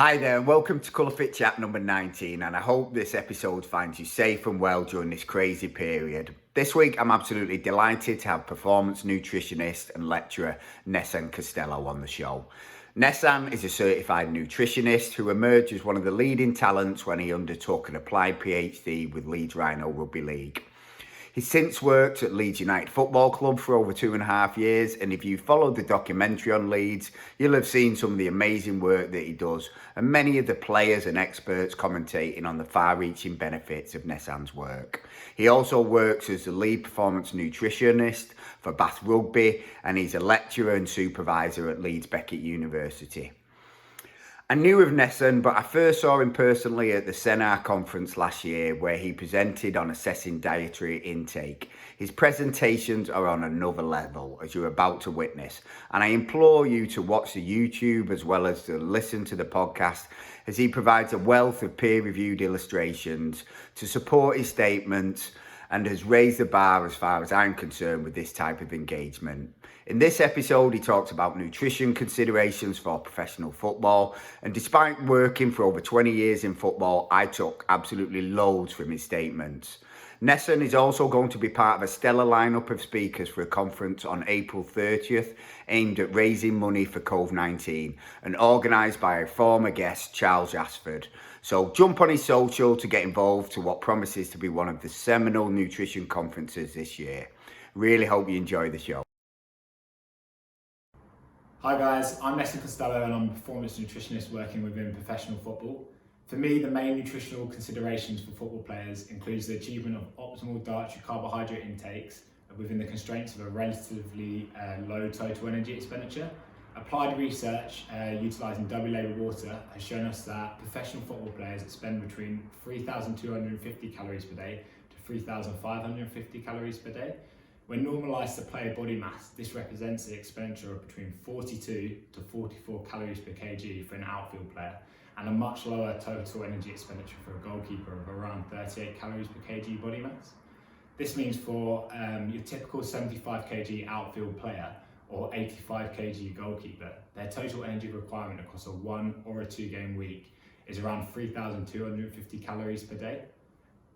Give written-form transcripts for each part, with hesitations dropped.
Hi there and welcome to Colour Fit Chat number 19, and I hope this episode finds you safe and well during this crazy period. This week I'm absolutely delighted to have performance nutritionist and lecturer Nessan Costello on the show. Nessan is a certified nutritionist who emerged as one of the leading talents when he undertook an applied PhD with Leeds Rugby League. He's since worked at Leeds Utd Football Club for over 2.5 years, and if you followed the documentary on Leeds, you'll have seen some of the amazing work that he does, and many of the players and experts commentating on the far-reaching benefits of Nessan's work. He also works as the lead performance nutritionist for Bath Rugby, and he's a lecturer and supervisor at Leeds University. I knew of Nessan, but I first saw him personally at the Sennar conference last year, where he presented on assessing dietary intake. His presentations are on another level, as you're about to witness, and I implore you to watch the YouTube as well as to listen to the podcast, as he provides a wealth of peer-reviewed illustrations to support his statements and has raised the bar as far as I'm concerned with this type of engagement. In this episode, he talks about nutrition considerations for professional football, and despite working for over 20 years in football, I took absolutely loads from his statements. Nessan is also going to be part of a stellar lineup of speakers for a conference on April 30th aimed at raising money for COVID-19 and organised by a former guest, Charles Ashford. So jump on his social to get involved to what promises to be one of the seminal nutrition conferences this year. Really hope you enjoy the show. Hi guys, I'm Nessan Costello and I'm a performance nutritionist working within professional football. For me, the main nutritional considerations for football players includes the achievement of optimal dietary carbohydrate intakes within the constraints of a relatively low total energy expenditure. Applied research utilising double labelled water has shown us that professional football players spend between 3,250 calories per day to 3,550 calories per day. When normalised to player body mass, this represents the expenditure of between 42 to 44 calories per kg for an outfield player, and a much lower total energy expenditure for a goalkeeper of around 38 calories per kg body mass. This means for your typical 75 kg outfield player or 85 kg goalkeeper, their total energy requirement across a 1 or a 2 game week is around 3,250 calories per day,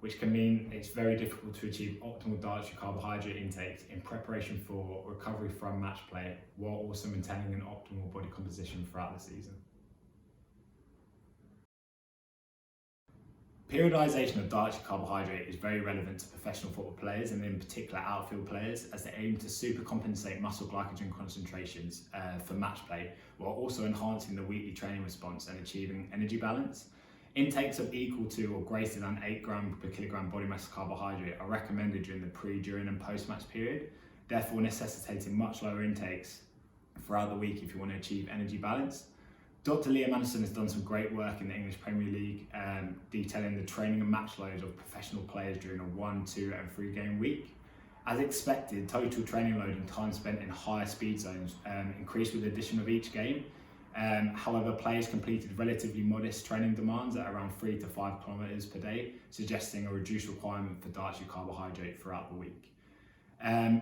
which can mean it's very difficult to achieve optimal dietary carbohydrate intakes in preparation for recovery from match play, while also maintaining an optimal body composition throughout the season. Periodisation of dietary carbohydrate is very relevant to professional football players, and in particular outfield players, as they aim to supercompensate muscle glycogen concentrations for match play, while also enhancing the weekly training response and achieving energy balance. Intakes of equal to or greater than 8 grams per kilogram body mass carbohydrate are recommended during the pre, during and post-match period, therefore necessitating much lower intakes throughout the week if you want to achieve energy balance. Dr. Liam Anderson has done some great work in the English Premier League detailing the training and match loads of professional players during a 1, 2 and 3 game week. As expected, total training load and time spent in higher speed zones increased with the addition of each game. However, players completed relatively modest training demands at around 3 to 5 kilometres per day, suggesting a reduced requirement for dietary carbohydrate throughout the week.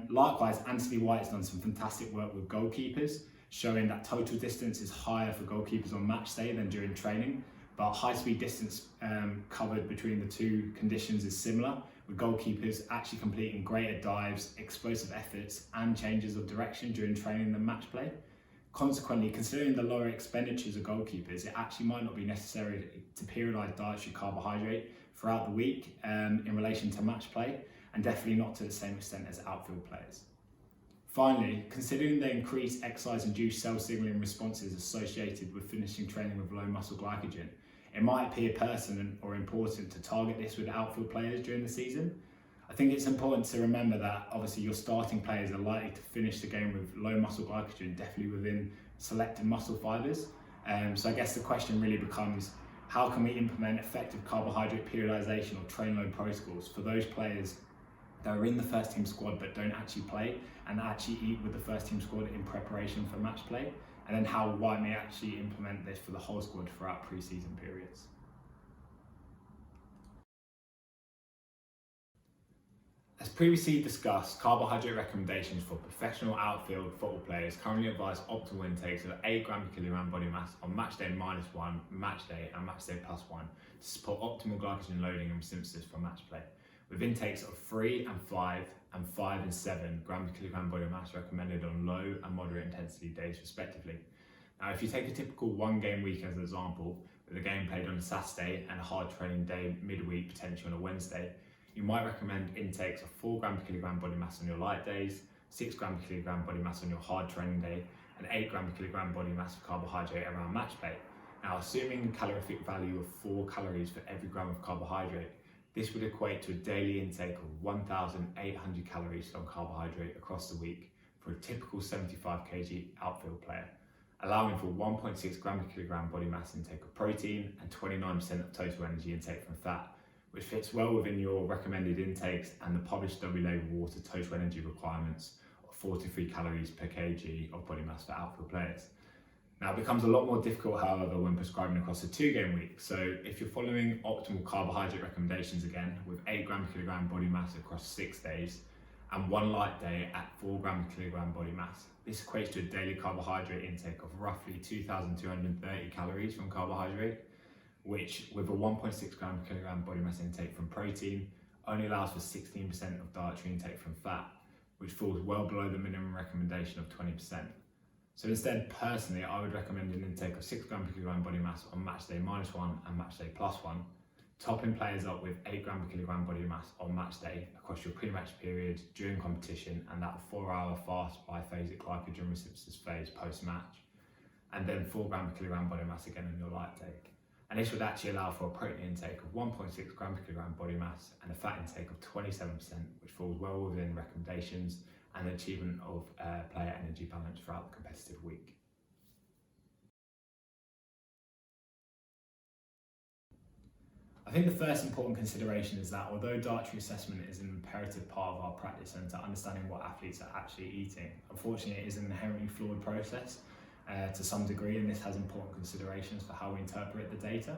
Likewise, Anthony White has done some fantastic work with goalkeepers, showing that total distance is higher for goalkeepers on match day than during training, but high speed distance covered between the two conditions is similar, with goalkeepers actually completing greater dives, explosive efforts and changes of direction during training than match play. Consequently, considering the lower expenditures of goalkeepers, it actually might not be necessary to periodise dietary carbohydrate throughout the week in relation to match play, and definitely not to the same extent as outfield players. Finally, considering the increased exercise-induced cell signalling responses associated with finishing training with low muscle glycogen, it might appear pertinent or important to target this with outfield players during the season. I think it's important to remember that obviously your starting players are likely to finish the game with low muscle glycogen, definitely within selected muscle fibres. So I guess the question really becomes, how can we implement effective carbohydrate periodisation or train load protocols for those players that are in the first team squad but don't actually play and actually eat with the first team squad in preparation for match play? And then how White may actually implement this for the whole squad throughout pre-season periods. As previously discussed, carbohydrate recommendations for professional outfield football players currently advise optimal intakes of 8 gram per kilogram body mass on match day -1, match day and match day +1 to support optimal glycogen loading and synthesis for match play, with intakes of 3 and 5 and 5 and 7 gram per kilogram body mass recommended on low and moderate intensity days respectively. Now, if you take a typical 1-game week as an example, with a game played on a Saturday and a hard training day midweek potentially on a Wednesday, you might recommend intakes of 4 gram per kilogram body mass on your light days, 6 gram per kilogram body mass on your hard training day, and 8 gram per kilogram body mass of carbohydrate around match play. Now, assuming a calorific value of 4 calories for every gram of carbohydrate, this would equate to a daily intake of 1,800 calories on carbohydrate across the week for a typical 75 kg outfield player, allowing for 1.6 gram per kilogram body mass intake of protein and 29% of total energy intake from fat, which fits well within your recommended intakes and the published W-label water total energy requirements of 43 calories per kg of body mass for outfield players. Now, it becomes a lot more difficult, however, when prescribing across a 2-game week. So if you're following optimal carbohydrate recommendations again, with 8 gram per kilogram body mass across 6 days and 1 light day at 4 gram per kilogram body mass, this equates to a daily carbohydrate intake of roughly 2,230 calories from carbohydrate, which with a 1.6 gram per kilogram body mass intake from protein only allows for 16% of dietary intake from fat, which falls well below the minimum recommendation of 20%. So instead, personally, I would recommend an intake of 6 gram per kilogram body mass on match day -1 and match day +1, topping players up with 8 gram per kilogram body mass on match day across your pre-match period, during competition, and that 4-hour fast biphasic glycogen resynthesis phase post-match, and then 4 gram per kilogram body mass again on your light day. And this would actually allow for a protein intake of 1.6 gram per kilogram body mass and a fat intake of 27%, which falls well within recommendations and the achievement of player energy balance throughout the competitive week. I think the first important consideration is that although dietary assessment is an imperative part of our practice and to understanding what athletes are actually eating, unfortunately it is an inherently flawed process to some degree, and this has important considerations for how we interpret the data.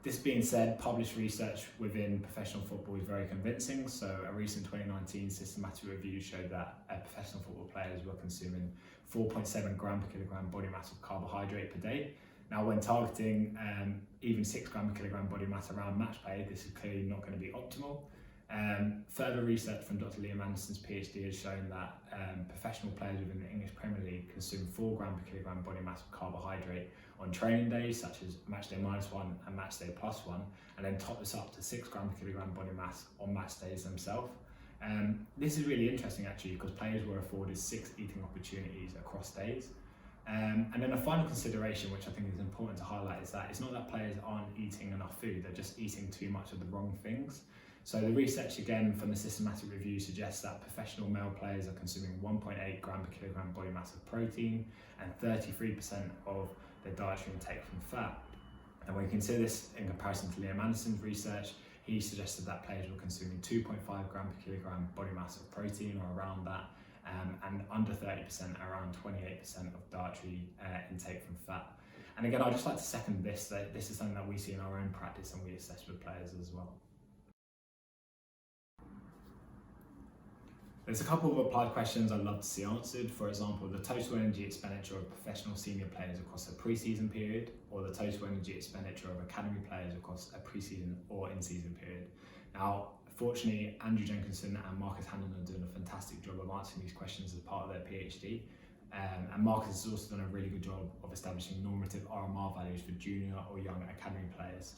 This being said, published research within professional football is very convincing. So a recent 2019 systematic review showed that professional football players were consuming 4.7 gram per kilogram body mass of carbohydrate per day. Now, when targeting even 6 gram per kilogram body mass around match play, this is clearly not going to be optimal. Further research from Dr. Liam Anderson's PhD has shown that professional players within the English Premier League consume 4 gram per kilogram body mass of carbohydrate on training days, such as match day -1 and match day +1, and then top this up to 6 gram per kilogram body mass on match days themselves. This is really interesting actually, because players were afforded 6 eating opportunities across days. And then a final consideration, which I think is important to highlight, is that it's not that players aren't eating enough food, they're just eating too much of the wrong things. So the research again from the systematic review suggests that professional male players are consuming 1.8 gram per kilogram body mass of protein and 33% of their dietary intake from fat. And when you consider this in comparison to Liam Anderson's research, he suggested that players were consuming 2.5 gram per kilogram body mass of protein or around that, and under 30%, around 28% of dietary intake from fat. And again, I'd just like to second this, that this is something that we see in our own practice and we assess with players as well. There's a couple of applied questions I'd love to see answered. For example, the total energy expenditure of professional senior players across a pre-season period, or the total energy expenditure of academy players across a pre-season or in-season period. Now, fortunately, Andrew Jenkinson and Marcus Hannon are doing a fantastic job of answering these questions as part of their PhD. And Marcus has also done a really good job of establishing normative RMR values for junior or young academy players.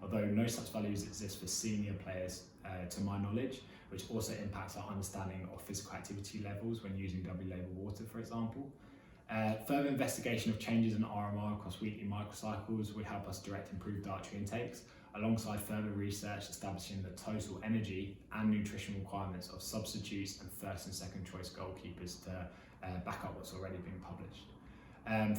Although no such values exist for senior players, to my knowledge, which also impacts our understanding of physical activity levels when using W-label water, for example. Further investigation of changes in RMR across weekly microcycles would help us direct improved dietary intakes, alongside further research establishing the total energy and nutrition requirements of substitutes and first and second choice goalkeepers to back up what's already been published.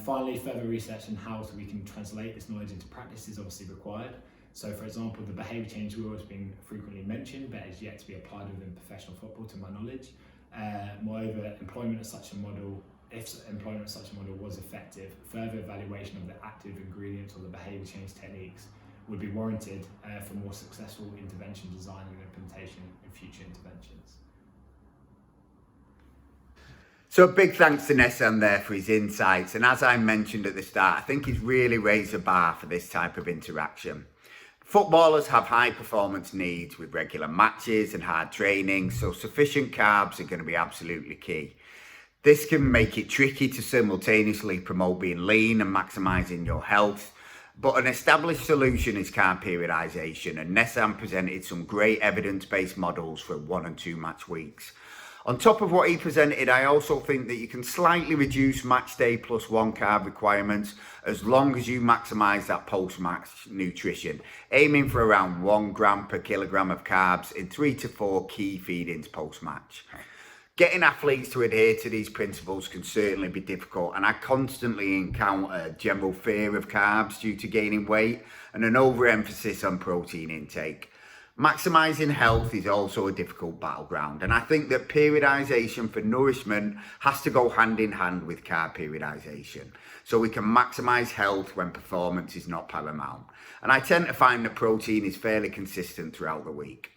Finally, further research on how we can translate this knowledge into practice is obviously required. So for example, the behaviour change wheel has been frequently mentioned, but is yet to be applied within professional football to my knowledge. Moreover, if employment of such a model was effective, further evaluation of the active ingredients or the behaviour change techniques would be warranted for more successful intervention design and implementation in future interventions. So a big thanks to Nessan there for his insights, and as I mentioned at the start, I think he's really raised the bar for this type of interaction. Footballers have high performance needs with regular matches and hard training, so sufficient carbs are going to be absolutely key. This can make it tricky to simultaneously promote being lean and maximising your health, but an established solution is carb periodisation, and Nessan presented some great evidence-based models for 1 and 2 match weeks. On top of what he presented, I also think that you can slightly reduce match day +1 carb requirements as long as you maximise that post-match nutrition, aiming for around 1 gram per kilogram of carbs in 3 to 4 key feedings post-match. Getting athletes to adhere to these principles can certainly be difficult, and I constantly encounter general fear of carbs due to gaining weight and an overemphasis on protein intake. Maximising health is also a difficult battleground, and I think that periodisation for nourishment has to go hand in hand with carb periodisation, so we can maximise health when performance is not paramount. And I tend to find that protein is fairly consistent throughout the week.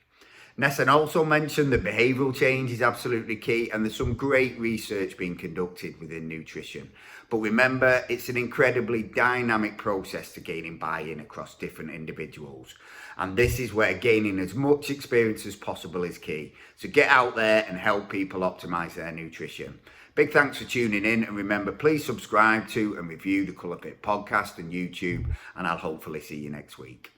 Nessan also mentioned that behavioural change is absolutely key, and there's some great research being conducted within nutrition. But remember, it's an incredibly dynamic process to gaining buy-in across different individuals. And this is where gaining as much experience as possible is key. So get out there and help people optimise their nutrition. Big thanks for tuning in, and remember, please subscribe to and review the Colour Fit podcast on YouTube, and I'll hopefully see you next week.